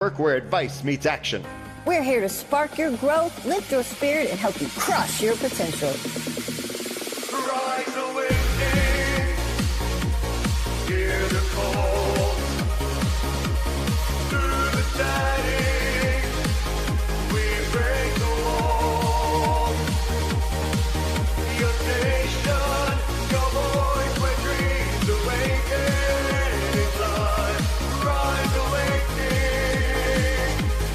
Work where advice meets action. We're here to spark your growth, lift your spirit, and help you crush your potential. Rise awakening, hear the call. Through the static, we break the wall. Your station, your voice where dreams awaken in life. Rise awakening,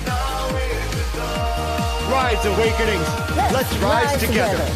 now is the time. Rise Awakenings. Let's rise together.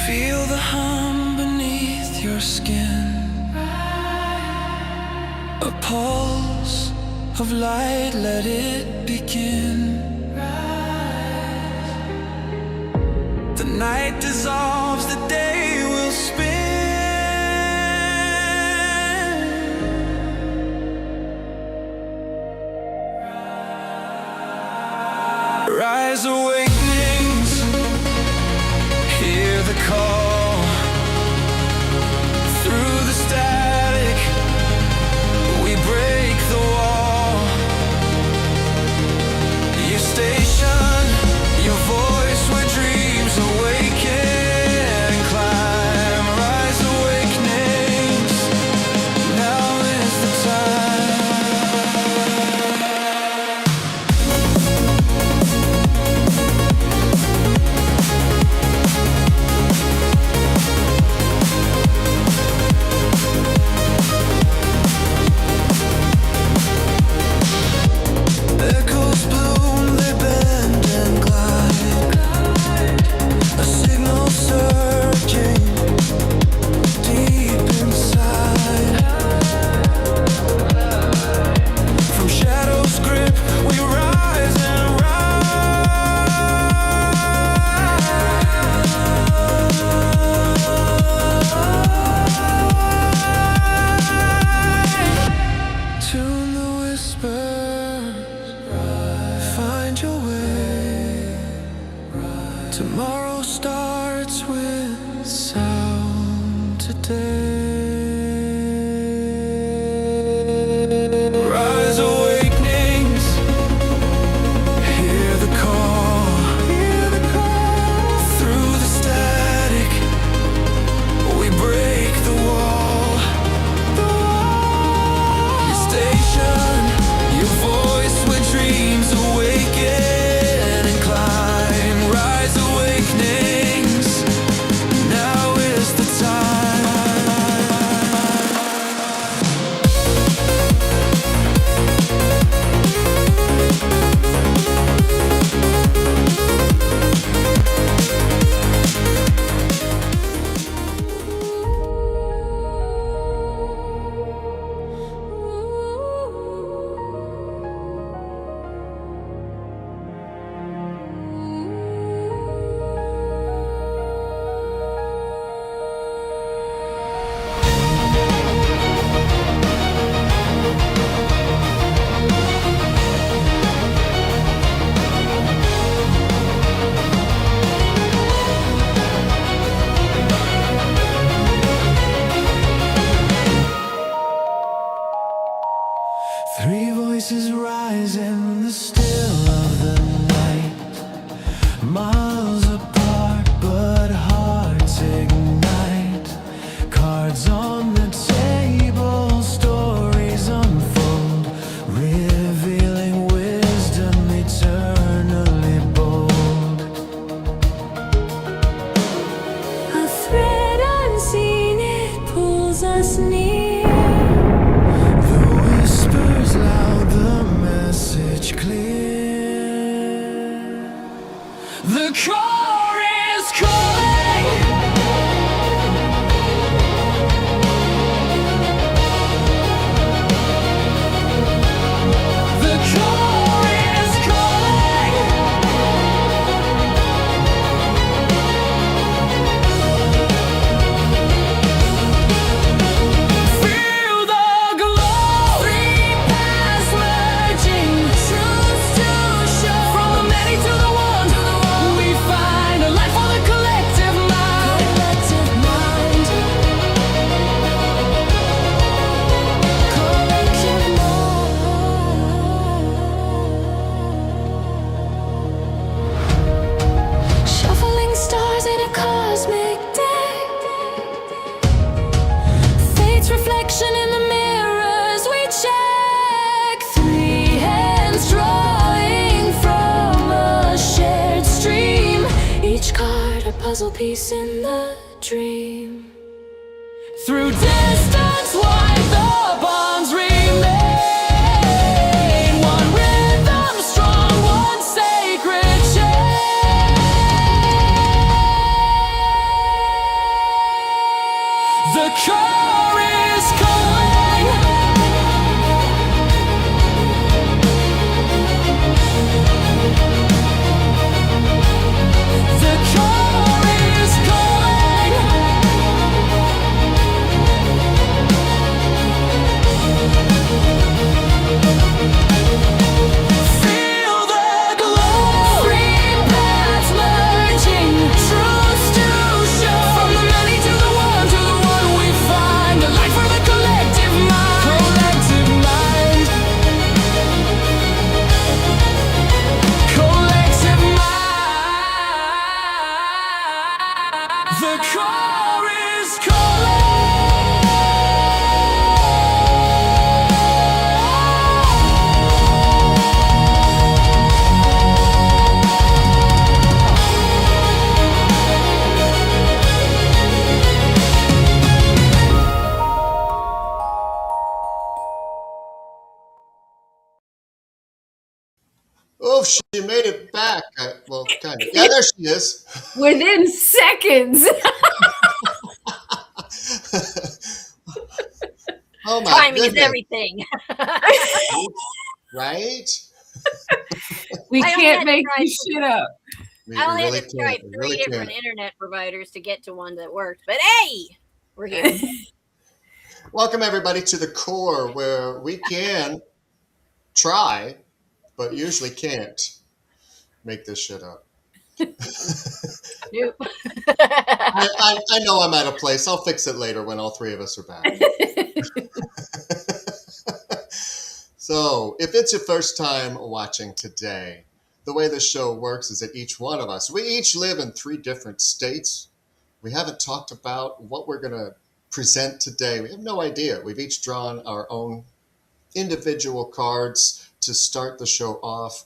Feel the hum beneath your skin, a pulse of light, let it begin. The night dissolves, the day will spin. Rise awakenings, hear the call. Through the static, we break the wall. Your station, your voice where dreams awaken. Climb, rise awakenings, now is the time. Echoes bloom, they bend and glide. A signal surging deep inside. From shadows grip, we rise and rise. Tune the whispers, find your way. Tomorrow starts with sound today. Rise awakenings, hear the call. Through the static, we break the wall. Your station, your voice where dreams awaken and climb. Rise awakenings, now is the time. Three voices rise in the still of the night, miles apart but hearts ignite. Cards on the table, stories unfold, revealing wisdom eternally bold. A thread unseen, it pulls us near. The whispers loud, the message clear. The core is calling. reflection in the mirrors we check. Three hands drawing from a shared stream. Each card a puzzle piece in the dream. Through distance wide the bonds remain. One rhythm strong, one sacred chain. The core is calling. The core is calling. Feel the glow. Three paths merging, truths to show. From the many to the one we find. A light for the collective mind. Collective mind. Collective mind. The core is Oh, she made it back. Well, kind of. Yeah, there she is. Within seconds. Oh my Timing is goodness. everything. Right? We I only can't had make to try this shit up. I only really had to try can't. We three really different can't. internet providers to get to one that worked. But hey, we're here. Welcome everybody to the core, where we can try, but usually can't make this shit up. Nope. I know I'm out of place. I'll fix it later when all three of us are back. So, if it's your first time watching today, the way the show works is that each one of us, we each live in 3 different states. We haven't talked about what we're going to present today. We have no idea. We've each drawn our own individual cards to start the show off.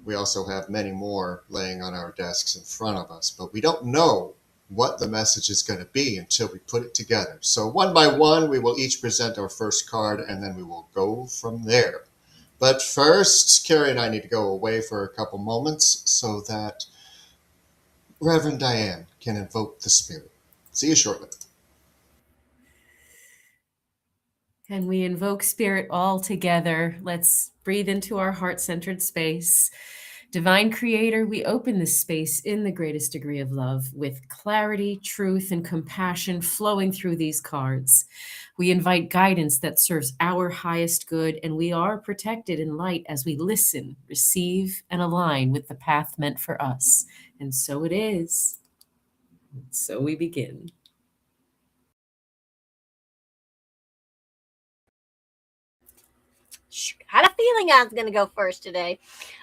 We also have many more laying on our desks in front of us, but we don't know what the message is going to be until we put it together. So one by one, we will each present our first card, and then we will go from there. But first, Carrie and I need to go away for a couple moments so that Reverend Diane can invoke the spirit. See you shortly. And we invoke spirit all together. Let's breathe into our heart-centered space. Divine Creator, we open this space in the greatest degree of love with clarity, truth, and compassion flowing through these cards. We invite guidance that serves our highest good, and we are protected in light as we listen, receive, and align with the path meant for us. And so it is. So we begin. Had a feeling I was going to go first today.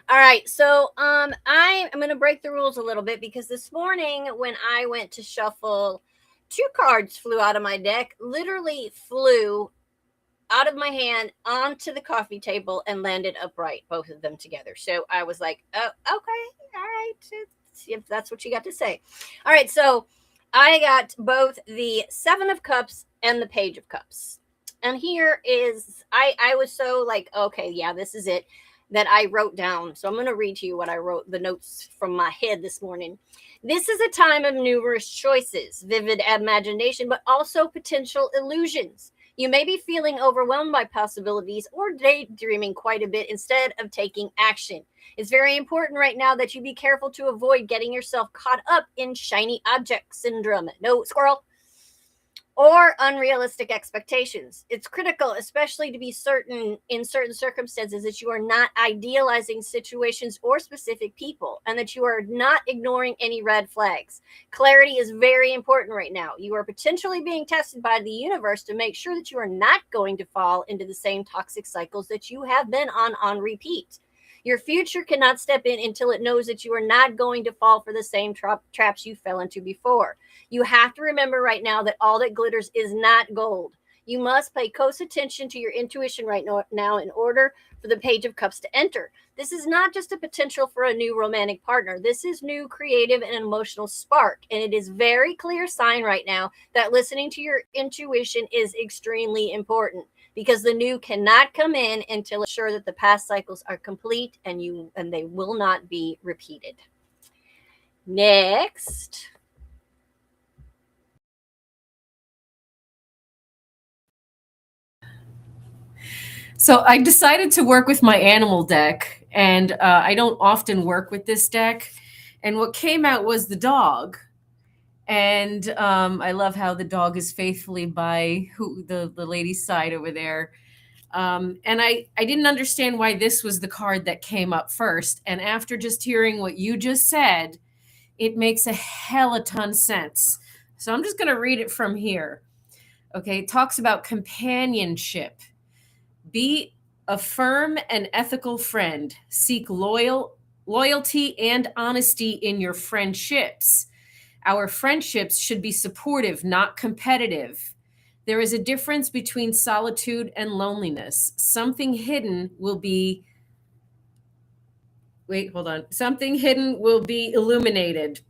All right, so I am going to break the rules a little bit because this morning when I went to shuffle, 2 cards flew out of my deck, literally flew out of my hand onto the coffee table and landed upright, both of them together. So I was like, oh, okay, all right, if that's what you got to say. All right, so I got both the 7 of Cups and the Page of Cups. And here is, I was so like, okay, yeah, this is it, that I wrote down. So I'm going to read to you what I wrote, the notes from my head this morning. This is a time of numerous choices, vivid imagination, but also potential illusions. You may be feeling overwhelmed by possibilities or daydreaming quite a bit instead of taking action. It's very important right now that you be careful to avoid getting yourself caught up in shiny object syndrome. No, squirrel. Or unrealistic expectations. It's critical, especially to be certain in certain circumstances, that you are not idealizing situations or specific people, and that you are not ignoring any red flags. Clarity is very important right now. You are potentially being tested by the universe to make sure that you are not going to fall into the same toxic cycles that you have been on repeat. Your future cannot step in until it knows that you are not going to fall for the same traps you fell into before. You have to remember right now that all that glitters is not gold. You must pay close attention to your intuition right now in order for the Page of Cups to enter. This is not just a potential for a new romantic partner. This is new creative and emotional spark. And it is very clear sign right now that listening to your intuition is extremely important, because the new cannot come in until it's sure that the past cycles are complete and they will not be repeated. Next. So I decided to work with my animal deck, and I don't often work with this deck. And what came out was the dog. And I love how the dog is faithfully by the lady's side over there. And I didn't understand why this was the card that came up first. And after just hearing what you just said, it makes a hell of ton sense. So I'm just going to read it from here. Okay, it talks about companionship. Be a firm and ethical friend. Seek loyalty and honesty in your friendships. Our friendships should be supportive, not competitive. There is a difference between solitude and loneliness. Something hidden will be illuminated.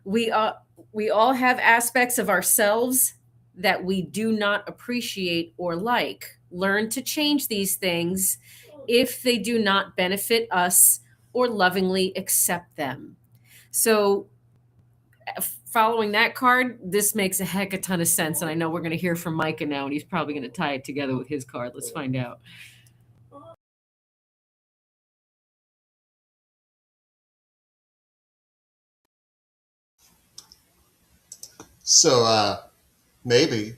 We all have aspects of ourselves that we do not appreciate or like. Learn to change these things if they do not benefit us, or lovingly accept them. So following that card, this makes a heck of a ton of sense. And I know we're going to hear from Micah now, and he's probably going to tie it together with his card. Let's find out. So maybe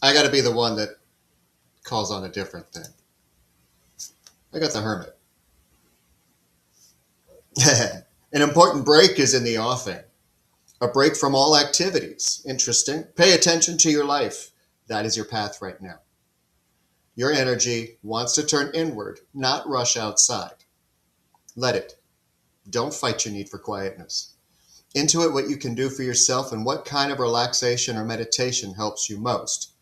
I got to be the one that calls on a different thing. I got the Hermit. An important break is in the offing. A break from all activities. Interesting. Pay attention to your life. That is your path right now. Your energy wants to turn inward, not rush outside. Let it. Don't fight your need for quietness. Intuit what you can do for yourself and what kind of relaxation or meditation helps you most.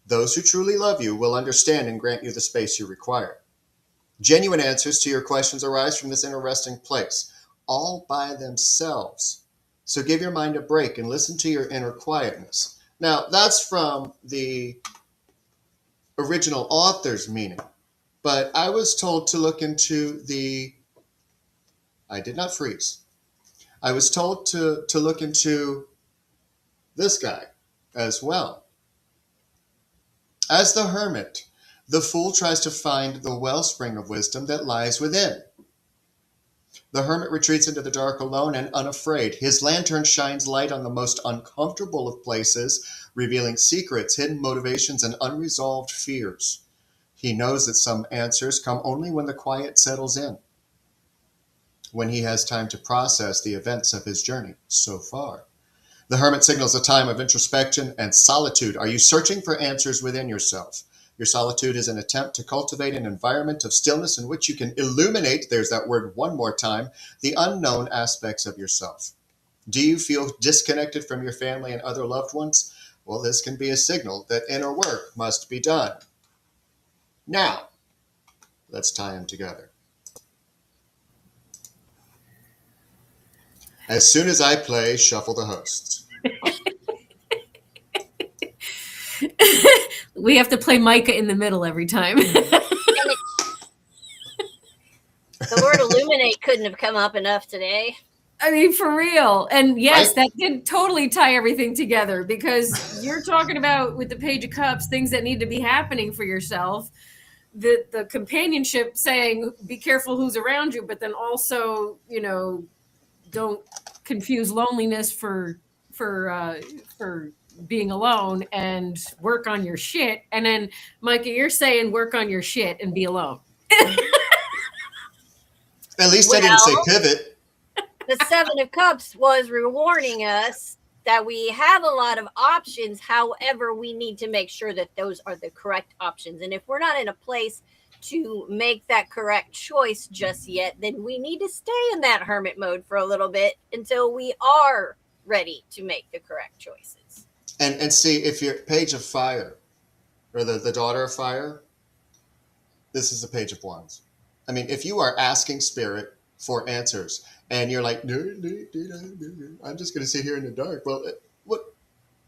Those who truly love you will understand and grant you the space you require. Genuine answers to your questions arise from this inner resting place, all by themselves. So give your mind a break and listen to your inner quietness. Now, that's from the original author's meaning, but I was told to look into I did not freeze. I was told to look into this guy as well. As the hermit, the fool tries to find the wellspring of wisdom that lies within. The hermit retreats into the dark alone and unafraid. His lantern shines light on the most uncomfortable of places, revealing secrets, hidden motivations, and unresolved fears. He knows that some answers come only when the quiet settles in, when he has time to process the events of his journey so far. The hermit signals a time of introspection and solitude. Are you searching for answers within yourself? Your solitude is an attempt to cultivate an environment of stillness in which you can illuminate, there's that word one more time, the unknown aspects of yourself. Do you feel disconnected from your family and other loved ones? Well, this can be a signal that inner work must be done. Now, let's tie them together. As soon as I play Shuffle the Hosts. We have to play Micah in the middle every time. The word illuminate couldn't have come up enough today. I mean, for real. And yes, that did totally tie everything together, because you're talking about, with the Page of Cups, things that need to be happening for yourself. The companionship saying, be careful who's around you, but then also, don't confuse loneliness for being alone, and work on your shit. And then, Micah, you're saying work on your shit and be alone. At least I didn't say pivot. The Seven of Cups was rewarding us that we have a lot of options. However, we need to make sure that those are the correct options. And if we're not in a place to make that correct choice just yet, then we need to stay in that hermit mode for a little bit until we are ready to make the correct choices. And see if you're page of fire or the daughter of fire, this is the page of wands. I mean, if you are asking spirit for answers and you're like, no, I'm just going to sit here in the dark. Well, what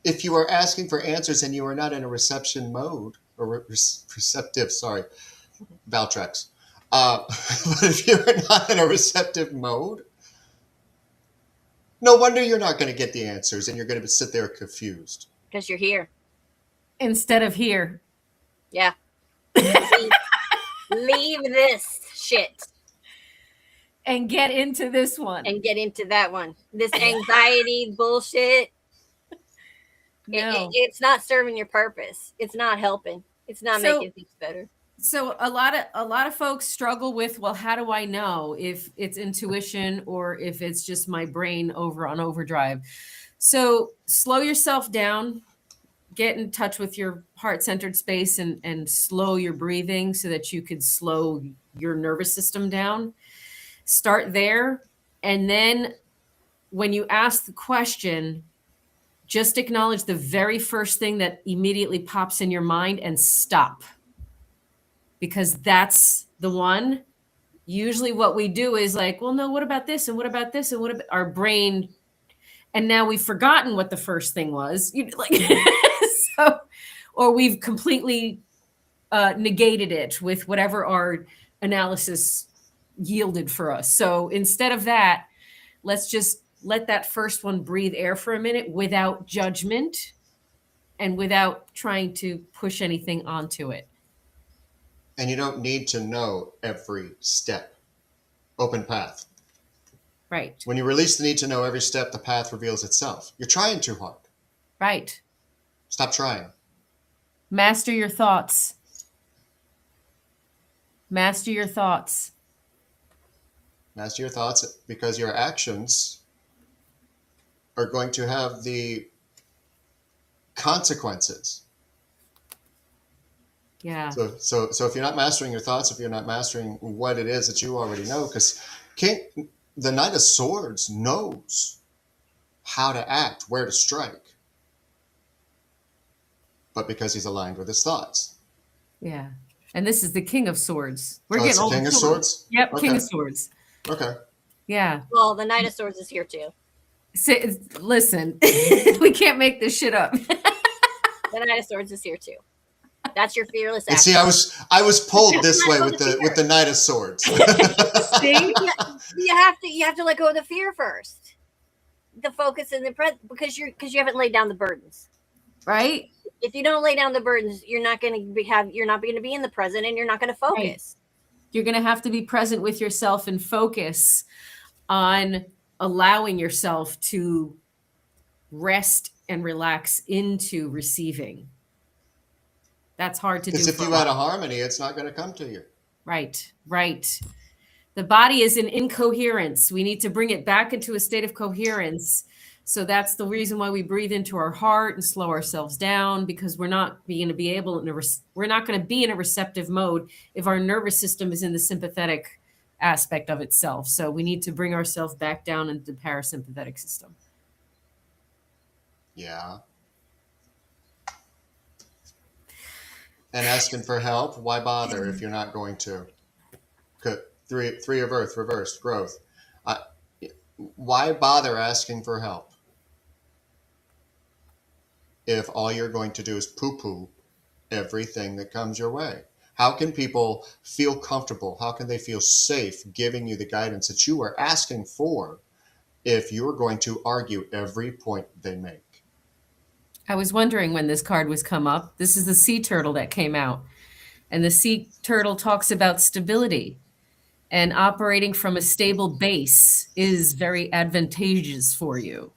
if you are asking for answers and you are not in a reception mode or receptive? Sorry, Valtrex. But if you're not in a receptive mode, no wonder you're not going to get the answers and you're going to sit there confused. Because you're here. Instead of here. Yeah. Leave this shit and get into this one. And get into that one. This anxiety bullshit. No. It's not serving your purpose. It's not helping. It's not making things better. So a lot of folks struggle with, well, how do I know if it's intuition or if it's just my brain on overdrive? So slow yourself down, get in touch with your heart-centered space and slow your breathing so that you could slow your nervous system down. Start there. And then when you ask the question, just acknowledge the very first thing that immediately pops in your mind and stop. Because that's the one. Usually what we do is like, well, no, what about this? And what about this? And what about our brain? And now we've forgotten what the first thing was. Or we've completely negated it with whatever our analysis yielded for us. So instead of that, let's just let that first one breathe air for a minute without judgment and without trying to push anything onto it. And you don't need to know every step. Open path. Right. When you release the need to know every step, the path reveals itself. You're trying too hard. Right. Stop trying. Master your thoughts. Master your thoughts. Master your thoughts, because your actions are going to have the consequences. Yeah. So if you're not mastering your thoughts, if you're not mastering what it is that you already know, because the Knight of Swords knows how to act, where to strike, but because he's aligned with his thoughts. Yeah. And this is the King of Swords. We're getting all the King of Swords? Yep, okay. King of Swords. Okay. Yeah. Well, the Knight of Swords is here too. Listen, we can't make this shit up. The Knight of Swords is here too. That's your fearless act. See, I was pulled this way with the Knight of Swords. See? You have to let go of the fear first. The focus in the present, because you haven't laid down the burdens. Right? If you don't lay down the burdens, you're not going to be in the present, and you're not going to focus. Right. You're going to have to be present with yourself and focus on allowing yourself to rest and relax into receiving. That's hard to do. Because if you had a harmony, it's not going to come to you. Right, right. The body is in incoherence. We need to bring it back into a state of coherence. So that's the reason why we breathe into our heart and slow ourselves down, because we're not going to be in a receptive mode if our nervous system is in the sympathetic aspect of itself. So we need to bring ourselves back down into the parasympathetic system. Yeah. And asking for help, why bother if you're not going to? Three of Earth, reversed, growth. Why bother asking for help if all you're going to do is poo-poo everything that comes your way? How can people feel comfortable? How can they feel safe giving you the guidance that you are asking for if you're going to argue every point they make? I was wondering when this card was come up. This is the sea turtle that came out. And the sea turtle talks about stability. And operating from a stable base is very advantageous for you.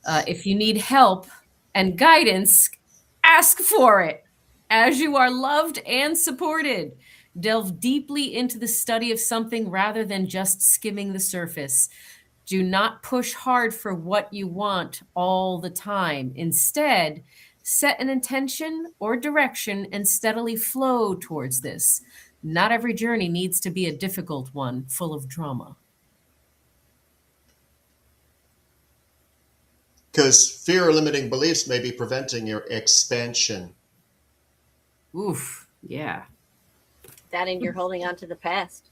If you need help and guidance, ask for it. As you are loved and supported, delve deeply into the study of something rather than just skimming the surface. Do not push hard for what you want all the time. Instead, set an intention or direction and steadily flow towards this. Not every journey needs to be a difficult one, full of drama. Because fear or limiting beliefs may be preventing your expansion. Oof. Yeah. That and you're holding on to the past.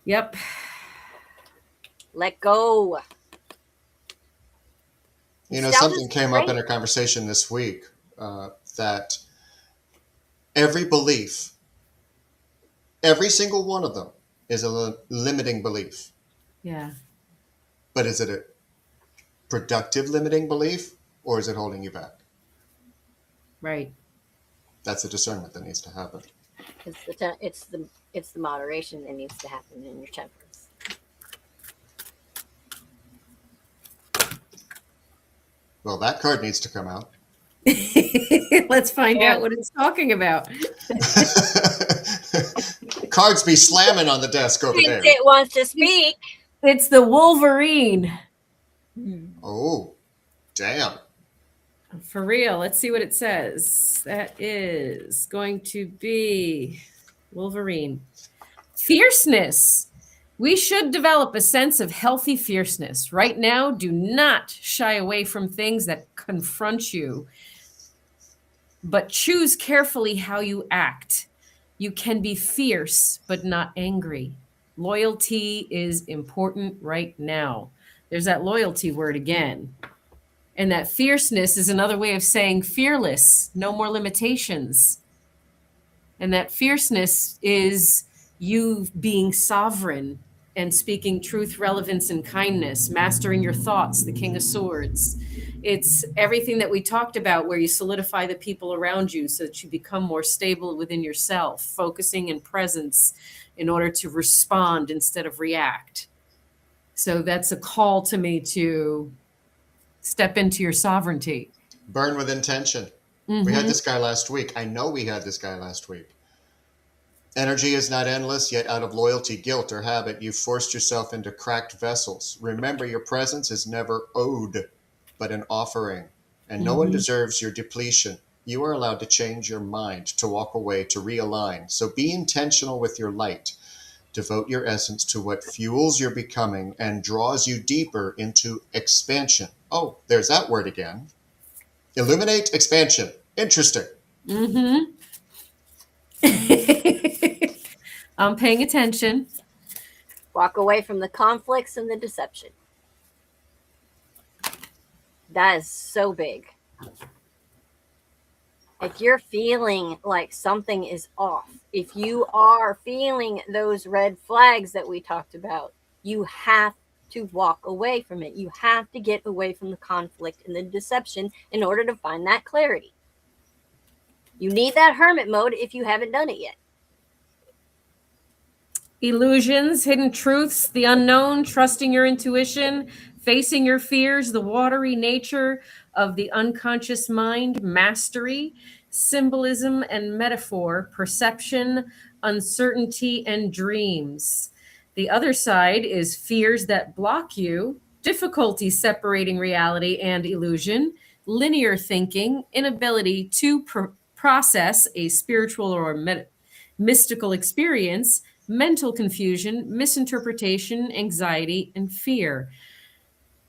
Yep. Let go. You know, Nostalgia's something came up great. in a conversation this week that every belief, every single one of them, is a limiting belief. Yeah. But is it a productive limiting belief, or is it holding you back? Right. That's a discernment that needs to happen. It's the moderation that needs to happen in your temperance. Well, that card needs to come out. Let's find Yeah. out what it's talking about. Cards be slamming on the desk over Since there. it wants to speak. It's the Wolverine. Oh, damn. For real. Let's see what it says. That is going to be Wolverine. Fierceness. We should develop a sense of healthy fierceness. Right now, do not shy away from things that confront you, but choose carefully how you act. You can be fierce, but not angry. Loyalty is important right now. There's that loyalty word again. And that fierceness is another way of saying fearless, no more limitations. And that fierceness is you being sovereign and speaking truth, relevance, and kindness, mastering your thoughts, the King of Swords. It's everything that we talked about where you solidify the people around you so that you become more stable within yourself, focusing in presence in order to respond instead of react. So that's a call to me to step into your sovereignty. Burn with intention. We had this guy last week. I know we had this guy last week. Energy is not endless, yet out of loyalty, guilt, or habit, you've forced yourself into cracked vessels. Remember, your presence is never owed, but an offering. And no one deserves your depletion. You are allowed to change your mind, to walk away, to realign. So be intentional with your light. Devote your essence to what fuels your becoming and draws you deeper into expansion. Oh, there's that word again. Illuminate expansion. Interesting. I'm paying attention. Walk away from the conflicts and the deception. That is so big. If you're feeling like something is off, if you are feeling those red flags that we talked about, you have to walk away from it. You have to get away from the conflict and the deception in order to find that clarity. You need that hermit mode if you haven't done it yet. Illusions, hidden truths, the unknown, trusting your intuition, facing your fears, the watery nature of the unconscious mind, mastery, symbolism and metaphor, perception, uncertainty, and dreams. The other side is fears that block you, difficulty separating reality and illusion, linear thinking, inability to process a spiritual or mystical experience, mental confusion, misinterpretation, anxiety, and fear.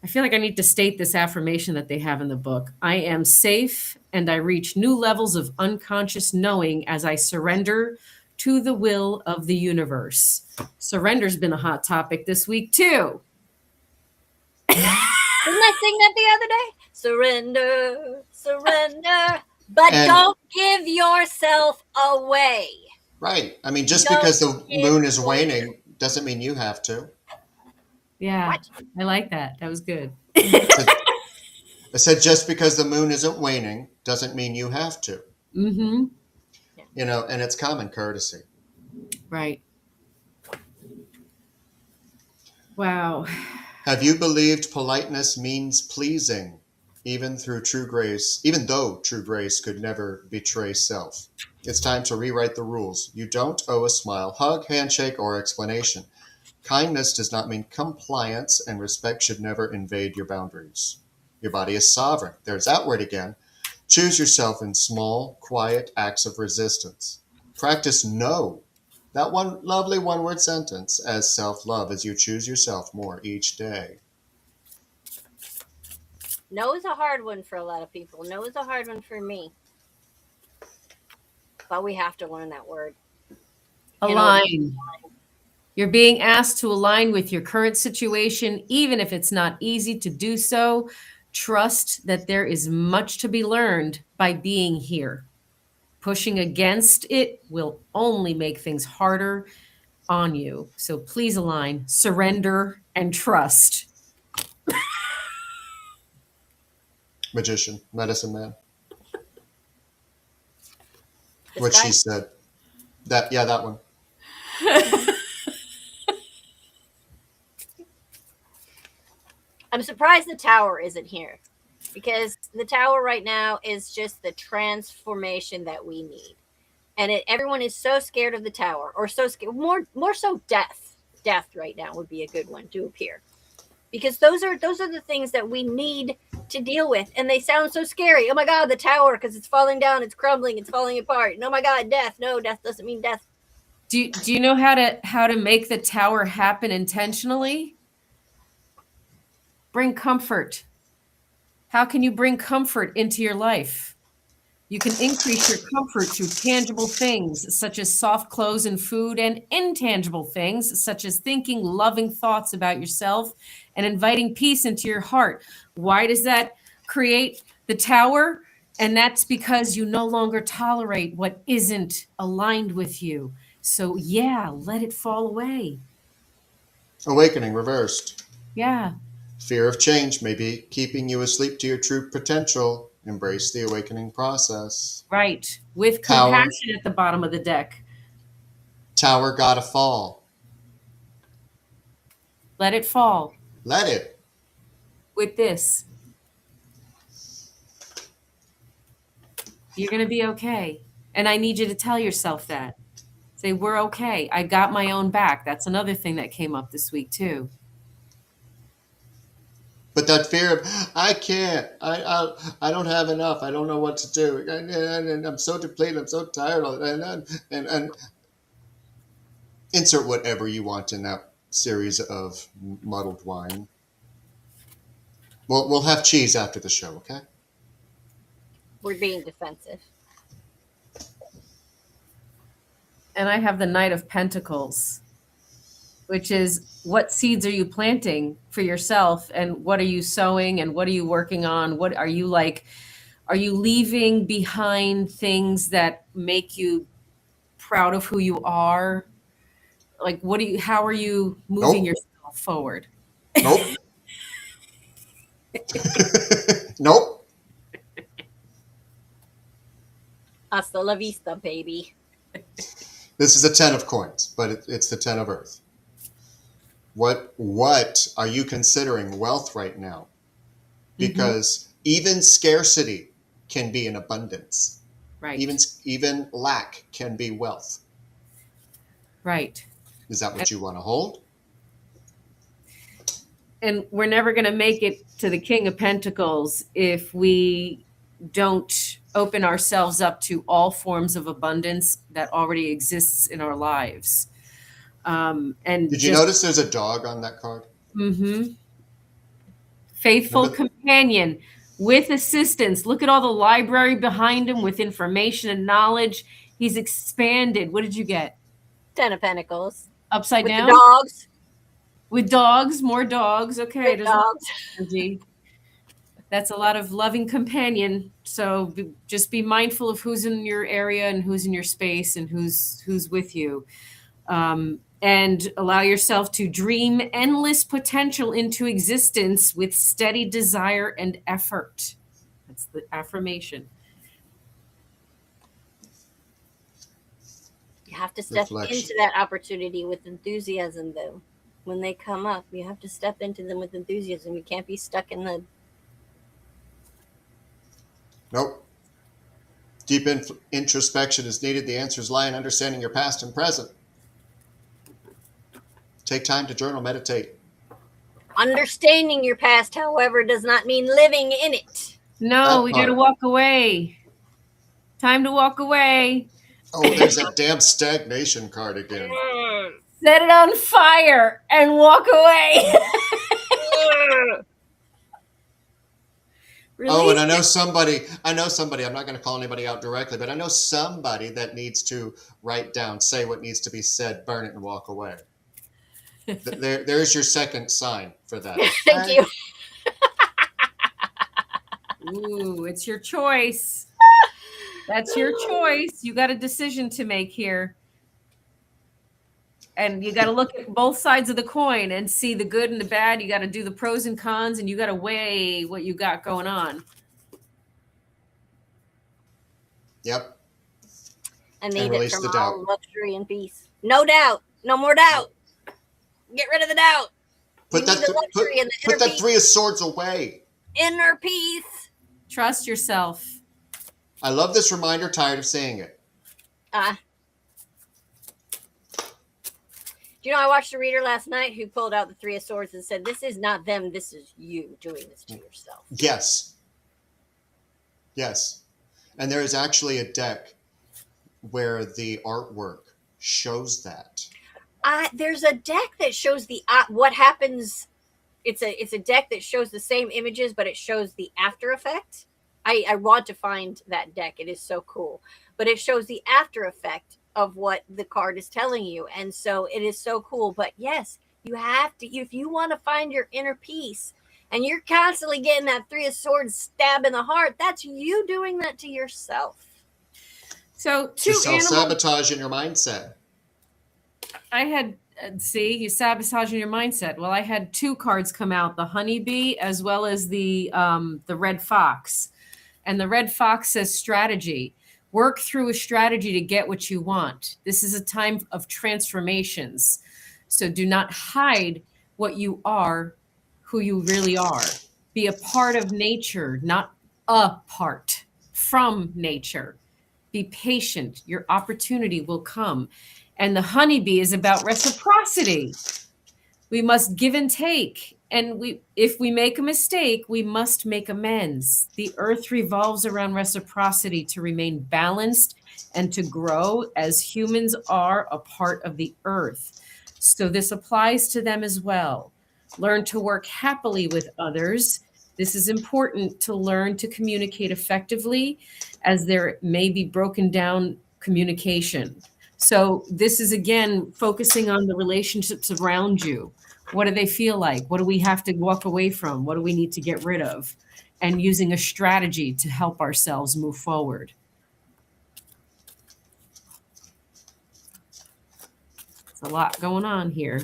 I feel like I need to state this affirmation that they have in the book. I am safe and I reach new levels of unconscious knowing as I surrender to the will of the universe. Surrender's been a hot topic this week, too. Didn't I sing that the other day? Surrender, surrender, but don't give yourself away. Right. I mean, just Don't because the give moon is yourself- waning doesn't mean you have to. Yeah, What? I like that. That was good. I said just because the moon isn't waning doesn't mean you have to. Mm-hmm. You know, and it's common courtesy. Right. Wow. Have you believed politeness means pleasing, even though true grace could never betray self? It's time to rewrite the rules. You don't owe a smile, hug, handshake, or explanation. Kindness does not mean compliance, and respect should never invade your boundaries. Your body is sovereign. There's that word again. Choose yourself in small, quiet acts of resistance. Practice no, that one lovely one-word sentence, as self-love as you choose yourself more each day. No is a hard one for a lot of people. No is a hard one for me. But we have to learn that word. Align. You're being asked to align with your current situation, even if it's not easy to do so. Trust that there is much to be learned by being here. Pushing against it will only make things harder on you. So please align, surrender, and trust. Magician, medicine man. This What guy? she said. That one. I'm surprised the tower isn't here, because the tower right now is just the transformation that we need. And everyone is so scared of the tower, or so scared, more so death. Death right now would be a good one to appear, because those are the things that we need to deal with, and they sound so scary. Oh my God, the tower, because it's falling down, it's crumbling, it's falling apart. And oh my God, death. No, death doesn't mean death. Do you know how to make the tower happen intentionally? Bring comfort. How can you bring comfort into your life? You can increase your comfort through tangible things such as soft clothes and food, and intangible things such as thinking loving thoughts about yourself and inviting peace into your heart. Why does that create the tower? And that's because you no longer tolerate what isn't aligned with you. So yeah, let it fall away. Awakening reversed. Yeah. Fear of change may be keeping you asleep to your true potential. Embrace the awakening process. Right. With Tower. compassion at the bottom of the deck. Tower gotta fall. Let it fall. Let it. With this. You're going to be okay. And I need you to tell yourself that. Say, we're okay. I got my own back. That's another thing that came up this week, too. But that fear of, I can't, I don't have enough, I don't know what to do, and I'm so depleted, I'm so tired, and insert whatever you want in that series of muddled wine. We'll have cheese after the show, okay? We're being defensive. And I have the Knight of Pentacles, which is, what seeds are you planting for yourself, and what are you sowing, and what are you working on? What are you like? Are you leaving behind things that make you proud of who you are? Like, how are you moving yourself forward? Nope. Nope. Hasta la vista, baby. This is a 10 of coins, but it's the 10 of earth. What are you considering wealth right now? Because even scarcity can be an abundance. Right. Even lack can be wealth. Right. Is that what you want to hold? And we're never going to make it to the King of Pentacles if we don't open ourselves up to all forms of abundance that already exists in our lives. And did you notice there's a dog on that card? Mm-hmm. Faithful companion with assistance. Look at all the library behind him with information and knowledge. He's expanded. What did you get? 10 of Pentacles. Upside With down? the dogs. With dogs, more dogs. Okay. With dogs. Energy. That's a lot of loving companion. So just be mindful of who's in your area and who's in your space and who's with you. And allow yourself to dream endless potential into existence with steady desire and effort. That's the affirmation. You have to step into that opportunity with enthusiasm, though. When they come up, you have to step into them with enthusiasm. You can't be stuck in the... Nope. Deep introspection is needed. The answers lie in understanding your past and present. Take time to journal, meditate. Understanding your past, however, does not mean living in it. No, we got to walk away. Time to walk away. Oh, there's that damn stagnation card again. Set it on fire and walk away. Oh, and Release I know somebody, I'm not going to call anybody out directly, but I know somebody that needs to write down, say what needs to be said, burn it, and walk away. There's your second sign for that. Thank Okay? you. Ooh, it's your choice. That's your choice. You got a decision to make here. And you got to look at both sides of the coin and see the good and the bad. You got to do the pros and cons, and you got to weigh what you got going on. Yep. I need it release from the all doubt. luxury and peace. No doubt. No more doubt. Get rid of the doubt. Put You that, need the luxury and the put inner that peace. Three of Swords away. Inner peace. Trust yourself. I love this reminder, tired of saying it. Do you know, I watched a reader last night who pulled out the Three of Swords and said, this is not them, this is you doing this to yourself. Yes. Yes. And there is actually a deck where the artwork shows that. There's a deck that shows the what happens. It's a deck that shows the same images, but it shows the after effect. I want to find that deck. It is so cool. But it shows the after effect of what the card is telling you. And so it is so cool. But yes, you have to, if you want to find your inner peace and you're constantly getting that Three of Swords stab in the heart, that's you doing that to yourself. So To self-sabotage in your mindset. I had, you sabotaging your mindset. Well, I had two cards come out, the honeybee as well as the red fox. And the red fox says strategy. Work through a strategy to get what you want. This is a time of transformations. So do not hide what you are, who you really are. Be a part of nature, not apart from nature. Be patient. Your opportunity will come. And the honeybee is about reciprocity. We must give and take. And if we make a mistake, we must make amends. The earth revolves around reciprocity to remain balanced and to grow as humans are a part of the earth. So this applies to them as well. Learn to work happily with others. This is important to learn to communicate effectively, as there may be broken down communication. So this is, again, focusing on the relationships around you. What do they feel like? What do we have to walk away from? What do we need to get rid of? And using a strategy to help ourselves move forward. It's a lot going on here.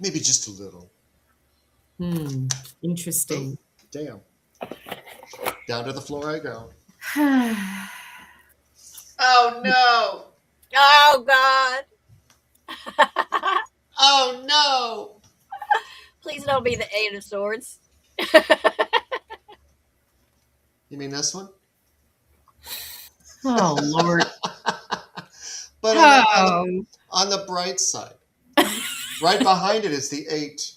Maybe just a little. Interesting. Oh, damn. Down to the floor I go. Oh, no. Oh, God. Oh, no. Please don't be the Eight of Swords. You mean this one? Oh, Lord. But on the bright side, right behind it is the 8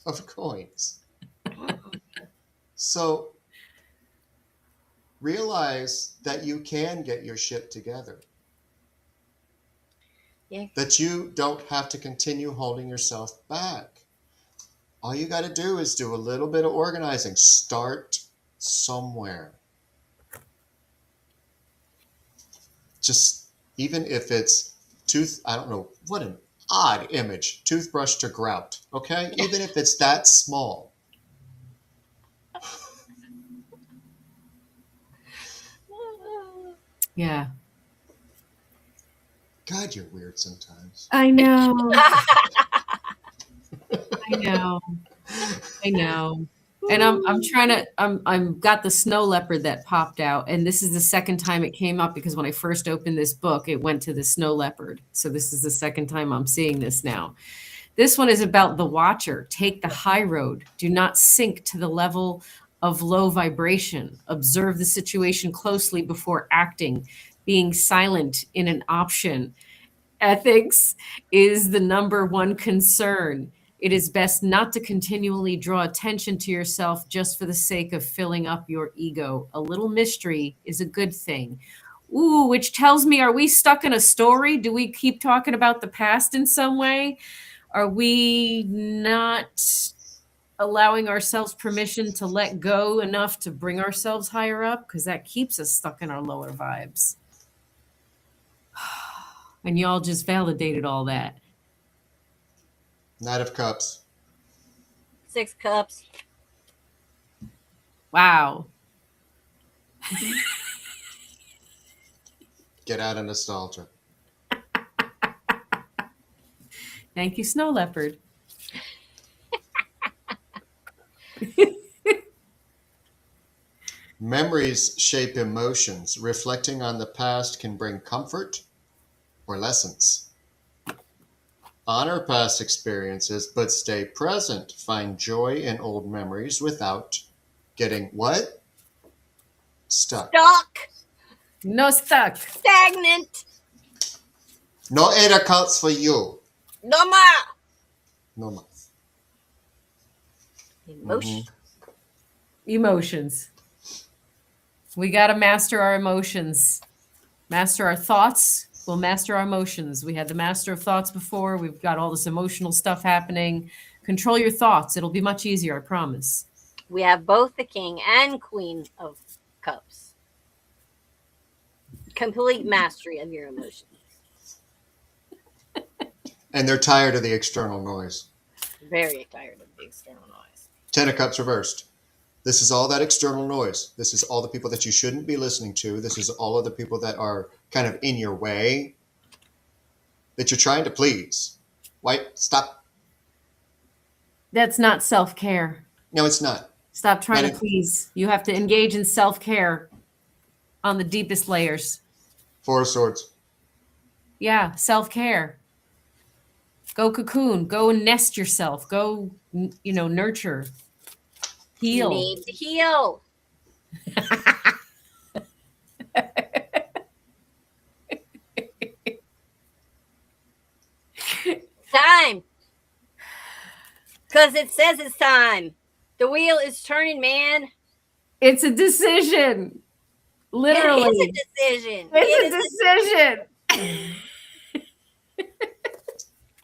of coins. So realize that you can get your shit together. Yeah. That you don't have to continue holding yourself back. All you got to do is do a little bit of organizing. Start somewhere. Just, even if it's I don't know, what an odd image, toothbrush to grout, okay? Even if it's that small. Yeah. God, you're weird sometimes. I know. I know. I know. And I'm got the snow leopard that popped out. And this is the second time it came up, because when I first opened this book, it went to the snow leopard. So this is the second time I'm seeing this now. This one is about the watcher. Take the high road. Do not sink to the level of low vibration. Observe the situation closely before acting. Being silent in an option. Ethics is the number one concern. It is best not to continually draw attention to yourself just for the sake of filling up your ego. A little mystery is a good thing. Ooh, which tells me, are we stuck in a story? Do we keep talking about the past in some way? Are we not allowing ourselves permission to let go enough to bring ourselves higher up, because that keeps us stuck in our lower vibes. And y'all just validated all that. Knight of Cups. 6 cups. Wow. Get out of nostalgia. Thank you, Snow Leopard. Memories shape emotions. Reflecting on the past can bring comfort or lessons. Honor past experiences, but stay present. Find joy in old memories without getting what? Stuck. Stuck. No stuck. Stagnant. No 8 of Cups for you. No more. No more. Emotion. Emotions. We got to master our emotions. Master our thoughts. We'll master our emotions. We had the master of thoughts before. We've got all this emotional stuff happening. Control your thoughts. It'll be much easier, I promise. We have both the King and Queen of Cups. Complete mastery of your emotions. And they're tired of the external noise. Very tired of the external noise. 10 of Cups reversed. This is all that external noise. This is all the people that you shouldn't be listening to. This is all of the people that are kind of in your way, that you're trying to please. Why? Stop. That's not self-care. No, it's not. Stop trying Not to please. You have to engage in self-care on the deepest layers. 4 of Swords. Yeah, self-care. Go cocoon. Go and nest yourself. Go, nurture. Heal. You need to heal. Time. Because it says it's time. The wheel is turning, man. It's a decision. Literally. It is a decision. It's a decision.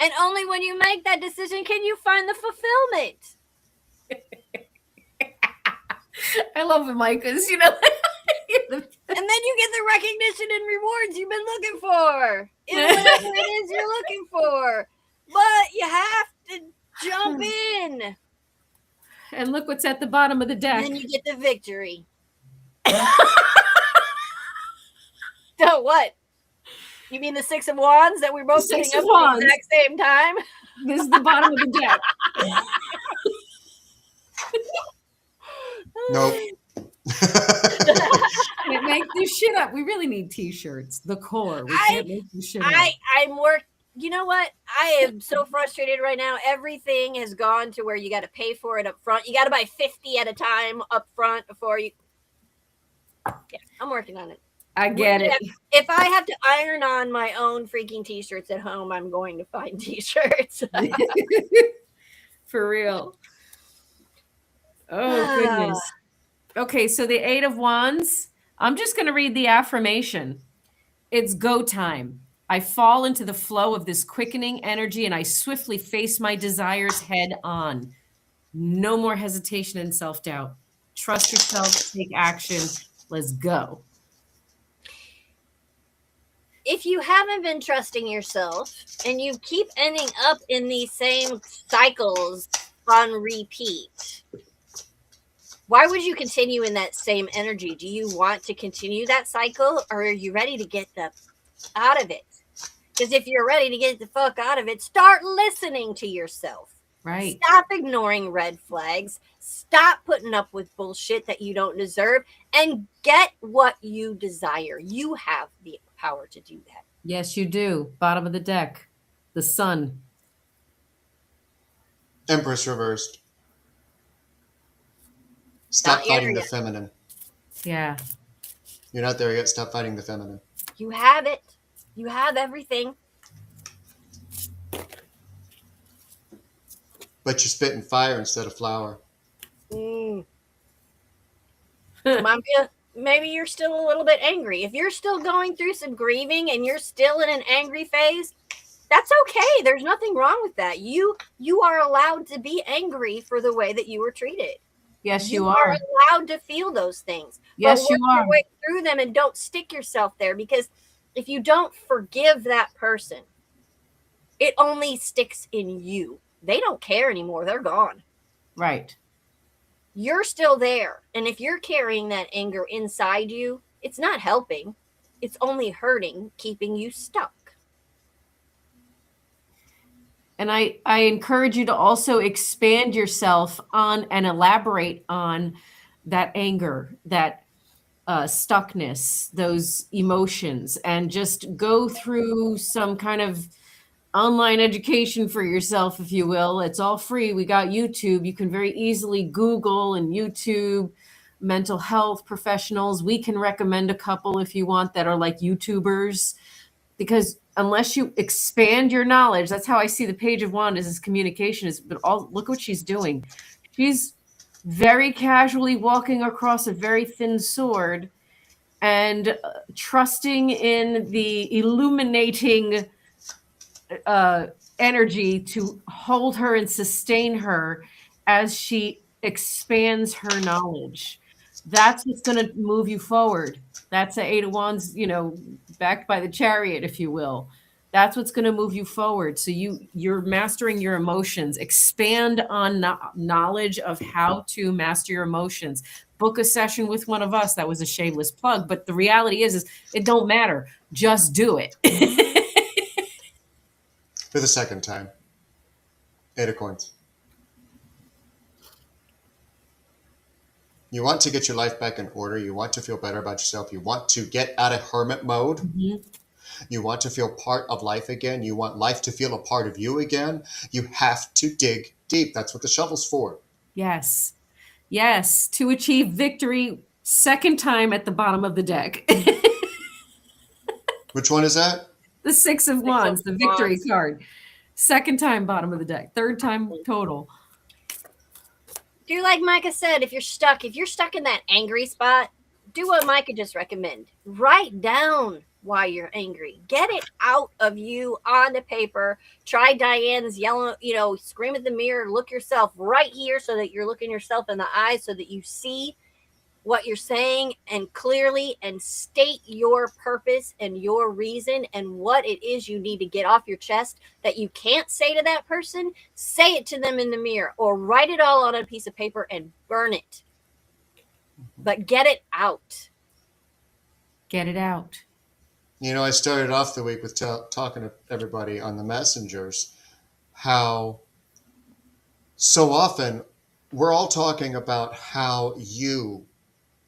And only when you make that decision can you find the fulfillment. I love it, Mike, because, And then you get the recognition and rewards you've been looking for. In whatever it is you're looking for. But you have to jump in. And look what's at the bottom of the deck. And then you get the victory. So what? You mean the 6 of Wands that we're both putting up at the exact same time? This is the bottom of the deck. Nope. Can't make this shit up. We really need t-shirts. The core. We can't make this shit up. I'm work. You know what? I am so frustrated right now. Everything has gone to where you got to pay for it up front. You got to buy 50 at a time up front before you. Yeah, I'm working on it. I get it. If I have to iron on my own freaking t-shirts at home, I'm going to find t-shirts. For real. Oh, goodness. Okay, so the 8 of Wands. I'm just going to read the affirmation. It's go time. I fall into the flow of this quickening energy and I swiftly face my desires head on. No more hesitation and self-doubt. Trust yourself, take action. Let's go. If you haven't been trusting yourself and you keep ending up in these same cycles on repeat, why would you continue in that same energy? Do you want to continue that cycle or are you ready to get out of it? Because if you're ready to get the fuck out of it, start listening to yourself. Right. Stop ignoring red flags. Stop putting up with bullshit that you don't deserve and get what you desire. You have the power to do that. Yes, you do. Bottom of the deck. The sun. Empress reversed. Stop fighting the feminine. Yeah. You're not there yet. Stop fighting the feminine. You have it. You have everything. But you're spitting fire instead of flour. Maybe you're still a little bit angry. If you're still going through some grieving and you're still in an angry phase, That's okay. There's nothing wrong with that. You are allowed to be angry for the way that you were treated. Yes, You you are are. allowed to feel those things, but Yes, work you your are. way through them and don't stick yourself there, because if you don't forgive that person, it only sticks in you. They don't care anymore. They're gone. Right. You're still there. And if you're carrying that anger inside you, it's not helping. It's only hurting, keeping you stuck. And I encourage you to also expand yourself on and elaborate on that anger, that stuckness, those emotions, and just go through some kind of online education for yourself, if you will. It's all free. We got YouTube. You can very easily Google and YouTube mental health professionals. We can recommend a couple if you want that are like YouTubers, because unless you expand your knowledge, that's how I see the Page of Wands as communication is. But all look what she's doing. She's very casually walking across a very thin sword and trusting in the illuminating energy to hold her and sustain her as she expands her knowledge. That's what's going to move you forward. That's the Eight of Wands, backed by the Chariot, if you will. That's what's going to move you forward. So you're mastering your emotions. Expand on knowledge of how to master your emotions. Book a session with one of us. That was a shameless plug, but the reality is it don't matter. Just do it. For the second time. 8 of coins. You want to get your life back in order. You want to feel better about yourself. You want to get out of hermit mode. Mhm. You want to feel part of life again. You want life to feel a part of you again. You have to dig deep. That's what the shovel's for. Yes. Yes. To achieve victory, second time at the bottom of the deck. Which one is that? The Six of Wands, the victory card. Second time bottom of the deck. Third time total. Do like Micah said, if you're stuck in that angry spot, do what Micah just recommended. Write down why you're angry. Get it out of you on the paper. Try Diane's yellow, scream at the mirror, look yourself right here so that you're looking yourself in the eyes so that you see what you're saying and clearly, and state your purpose and your reason and what it is you need to get off your chest that you can't say to that person. Say it to them in the mirror or write it all on a piece of paper and burn it. But get it out. Get it out. I started off the week with talking to everybody on the messengers how so often we're all talking about how you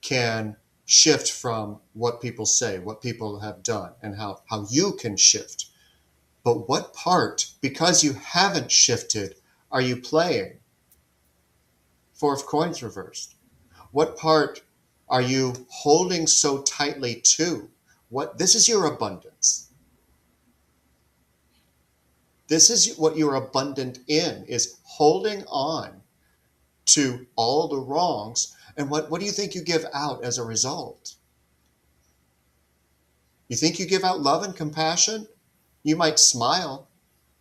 can shift from what people say, what people have done, and how you can shift. But what part, because you haven't shifted, are you playing? 4 of coins reversed. What part are you holding so tightly to? This is your abundance. This is what you're abundant in, is holding on to all the wrongs. And what do you think you give out as a result? You think you give out love and compassion? You might smile.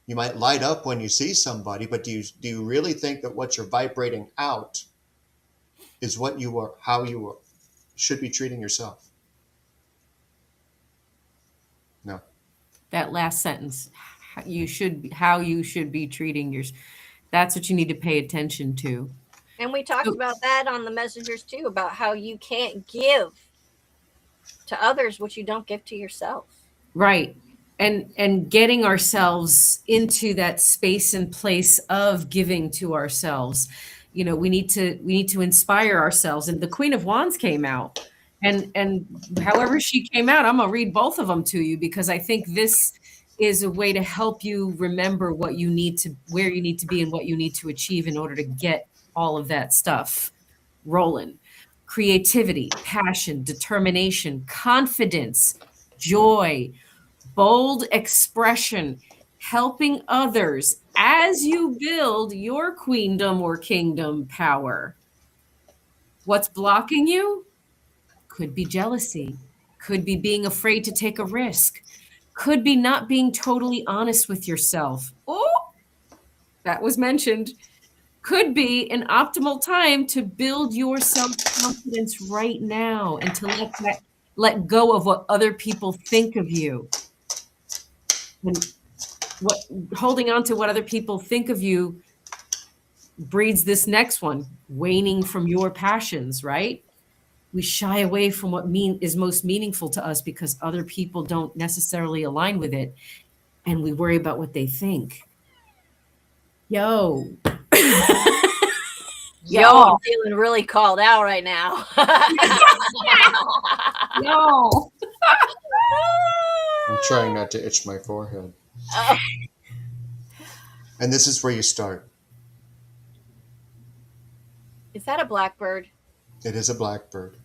You might light up when you see somebody, but do you really think that what you're vibrating out is what you are, how you are, should be treating yourself? No. That last sentence, how you should be treating yours. That's what you need to pay attention to. And we talked about that on the messengers too, about how you can't give to others what you don't give to yourself. Right. And getting ourselves into that space and place of giving to ourselves. We need to inspire ourselves. And the Queen of Wands came out. And however she came out, I'm gonna read both of them to you because I think this is a way to help you remember where you need to be and what you need to achieve in order to get all of that stuff rolling. Creativity, passion, determination, confidence, joy, bold expression, helping others as you build your queendom or kingdom power. What's blocking you? Could be jealousy, could be being afraid to take a risk, Could be not being totally honest with yourself. Oh, that was mentioned. Could be an optimal time to build your self-confidence right now and to let go of what other people think of you. And what holding on to what other people think of you breeds this next one, waning from your passions, right? We shy away from what is most meaningful to us because other people don't necessarily align with it, and we worry about what they think. Yo. Yo, I'm feeling really called out right now. Yo. I'm trying not to itch my forehead. And this is where you start. Is that a blackbird? It is a blackbird.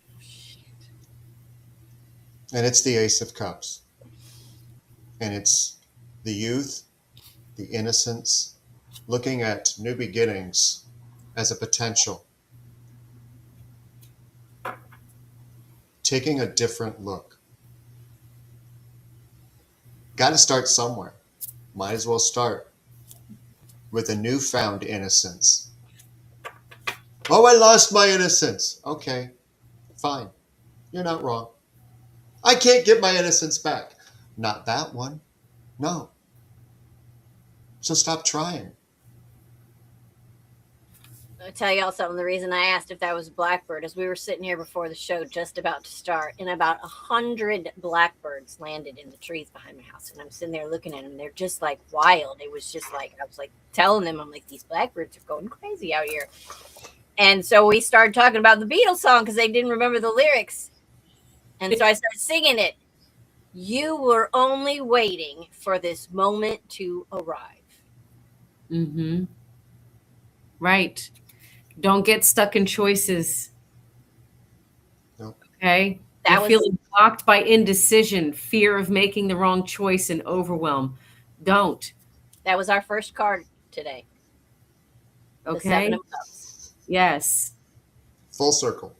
And it's the Ace of Cups. And it's the youth, the innocence, looking at new beginnings as a potential. Taking a different look. Got to start somewhere. Might as well start with a newfound innocence. Oh, I lost my innocence. Okay, fine. You're not wrong. I can't get my innocence back. Not that one. No. So stop trying. I'll tell y'all something. The reason I asked if that was blackbird is we were sitting here before the show just about to start, and about 100 blackbirds landed in the trees behind my house. And I'm sitting there looking at them. They're just like wild. It was just like, I was like telling them, I'm like, these blackbirds are going crazy out here. And so we started talking about the Beatles song because they didn't remember the lyrics. And so I started singing it. You were only waiting for this moment to arrive. Mm-hmm. Right. Don't get stuck in choices. Nope. Okay. That You're was- feeling blocked by indecision, fear of making the wrong choice, and overwhelm. Don't. That was our first card today. The Okay. Seven of Cups. Yes. Full circle.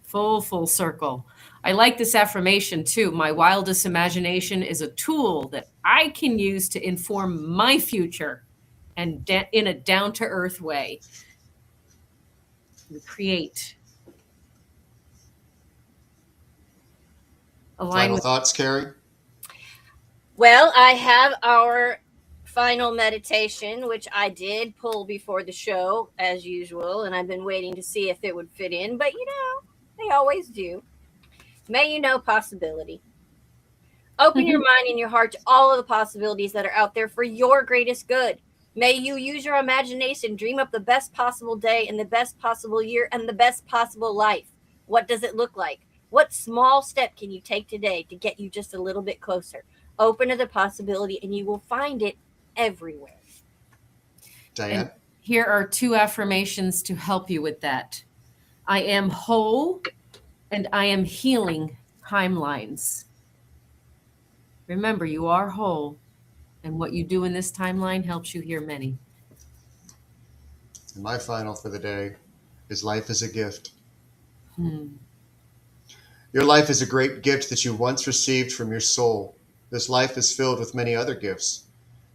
Full circle. I like this affirmation too. My wildest imagination is a tool that I can use to inform my future and in a down-to-earth way. We create. Final thoughts, Carrie? Well, I have our final meditation, which I did pull before the show, as usual, and I've been waiting to see if it would fit in, but you know, they always do. May you know possibility. Open your mind and your heart to all of the possibilities that are out there for your greatest good. May you use your imagination, dream up the best possible day and the best possible year and the best possible life. What does it look like? What small step can you take today to get you just a little bit closer? Open to the possibility and you will find it everywhere. Diane? And here are 2 affirmations to help you with that. I am whole and I am healing timelines. Remember, you are whole, and what you do in this timeline helps you heal many. And my final for the day is life is a gift. Your life is a great gift that you once received from your soul. This life is filled with many other gifts.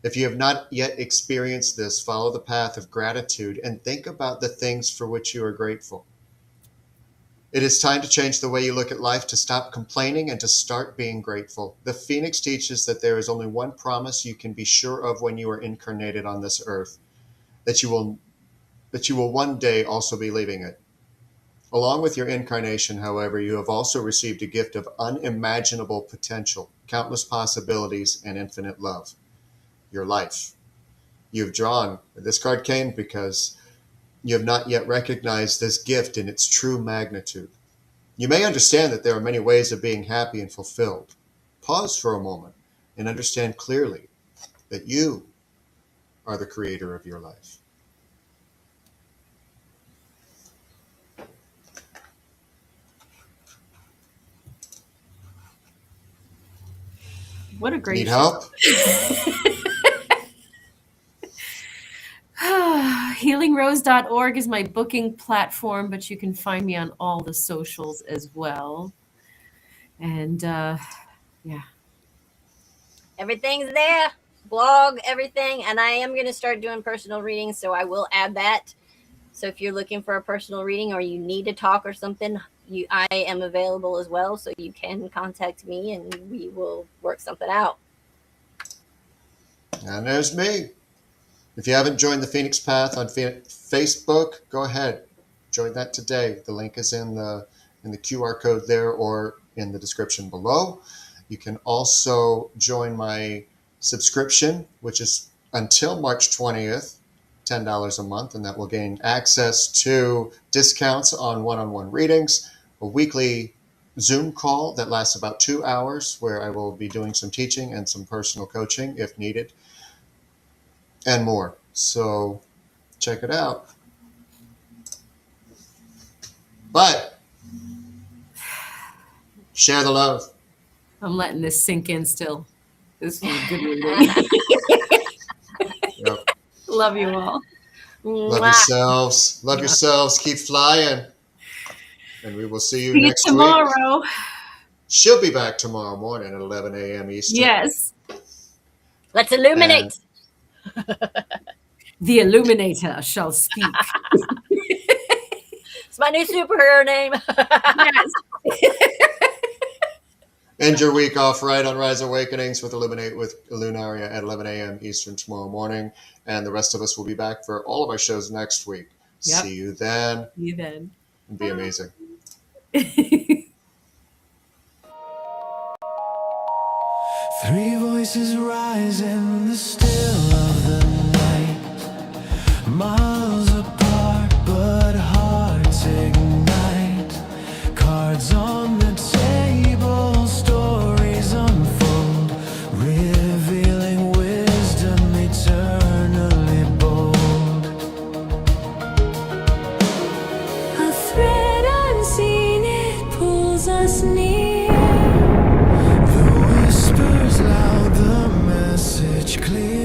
If you have not yet experienced this, follow the path of gratitude and think about the things for which you are grateful. It is time to change the way you look at life, to stop complaining and to start being grateful. The Phoenix teaches that there is only one promise you can be sure of when you are incarnated on this earth, that you will one day also be leaving it. Along with your incarnation, however, you have also received a gift of unimaginable potential, countless possibilities, and infinite love. Your life. This card came because you have not yet recognized this gift in its true magnitude. You may understand that there are many ways of being happy and fulfilled. Pause for a moment and understand clearly that you are the creator of your life. What a great Need help? Healingrose.org is my booking platform, but you can find me on all the socials as well. And yeah. Everything's there. Blog, everything. And I am going to start doing personal readings, so I will add that. So if you're looking for a personal reading or you need to talk or something, I am available as well. So you can contact me and we will work something out. And there's me. If you haven't joined the Phoenix Path on Facebook, go ahead. Join that today. The link is in the QR code there or in the description below. You can also join my subscription, which is until March 20th, $10 a month, and that will gain access to discounts on one-on-one readings, a weekly Zoom call that lasts about 2 hours where I will be doing some teaching and some personal coaching if needed, and more. So check it out. But share the love. I'm letting this sink in still. This was a good reading. Yep. Love you all. Love yourselves. Love yourselves. Keep flying. And we will see you See you next week. tomorrow. She'll be back tomorrow morning at 11 a.m. Eastern. Yes. Let's illuminate. The Illuminator shall speak. It's my new superhero name. Yes. End your week off right on Rise Awakenings with Illuminate with Lunaria at 11 a.m. Eastern tomorrow morning. And the rest of us will be back for all of our shows next week. Yep. See you then. See you then. And be amazing. Three voices rise in the still of the night, miles apart but hearts ignite. Cards on the table, stories unfold, revealing wisdom eternally bold. A thread unseen, it pulls us near. The whispers loud, the message clear.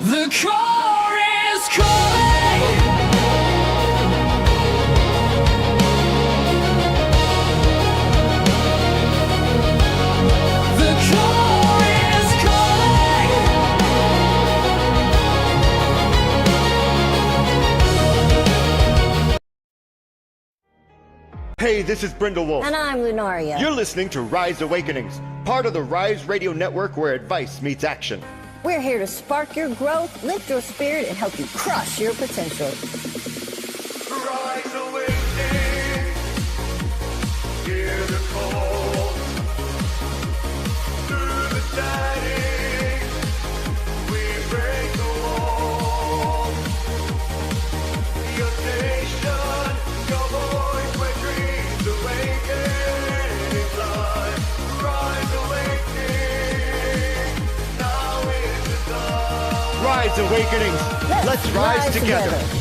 The core is calling. The core is calling. Hey, this is Brindlewolf. And I'm Lunaria. You're listening to Rise Awakenings, part of the Rise Radio Network where advice meets action. We're here to spark your growth, lift your spirit, and help you crush your potential. Rise awakening, hear the call. Through the static, we break the wall. Your nation, your voice, where dreams awaken, fly. Rise awakening, now is the time. Rise Awakenings, let's rise together.